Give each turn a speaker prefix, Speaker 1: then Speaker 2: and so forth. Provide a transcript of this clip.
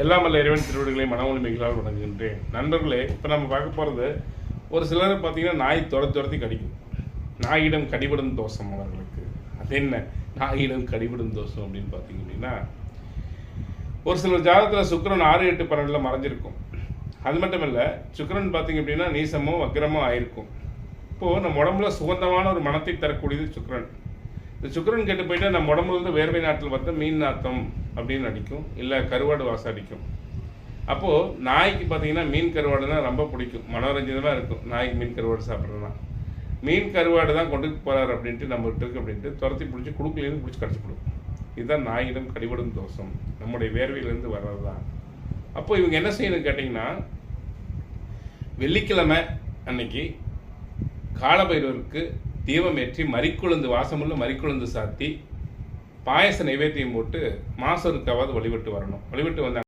Speaker 1: எல்லாம் வல்ல இறைவன் திருவடிகளை மனவலிமைகளால் வணங்குகின்றேன். நண்பர்களே, இப்போ நம்ம பார்க்க போகிறது, ஒரு சிலர் பார்த்தீங்கன்னா நாய் துரத்தி கடிக்கும். நாயிடம் கடிபடும் தோஷம் அவர்களுக்கு. அது என்ன நாயிடம் கடிபடும் தோஷம் அப்படின்னு பார்த்தீங்க அப்படின்னா, ஒரு சிலர் ஜாதகத்தில் சுக்கிரன் 6, 8, 12 மறைஞ்சிருக்கும். அது மட்டும் இல்லை, சுக்கிரன் பார்த்தீங்க அப்படின்னா நீசமோ வக்கிரமோ ஆயிருக்கும். இப்போது நம்ம உடம்புல சுகந்தமான ஒரு மனத்தை தரக்கூடியது சுக்கிரன். இந்த சுக்கிரன் கெட்டு போயிட்டு நம்ம உடம்புலேருந்து வேர்வை நாட்டில் பார்த்தா மீன் நாத்தம் அப்படின்னு அடிக்கும், இல்லை கருவாடு வாசம் அடிக்கும். அப்போது நாய்க்கு பார்த்தீங்கன்னா மீன் கருவாடுனா ரொம்ப பிடிக்கும், மனோரஞ்சனமாக இருக்கும். நாய்க்கு மீன் கருவாடு சாப்பிட்றதுனா மீன் கருவாடு தான் கொண்டு போகிறார் அப்படின்ட்டு நம்ம இருக்கு அப்படின்ட்டு துரத்தி பிடிச்சி குடுக்கலேருந்து பிடிச்சி கடிச்சு கொடுக்கும். இதுதான் நாயிடம் கடிபடும் தோஷம், நம்முடைய வேர்வையிலேருந்து வர்றது தான். அப்போ இவங்க என்ன செய்யணும்னு கேட்டிங்கன்னா, வெள்ளிக்கிழமை அன்னைக்கு காலபைரவருக்கு தீபம் ஏற்றி மறிக்குழுந்து, வாசமுள்ள மறிக்குழுந்து சாத்தி பாயச நைவேத்தியம் போட்டு மாசருக்காவது வழிபட்டு வரணும். வழிபட்டு வந்தாங்க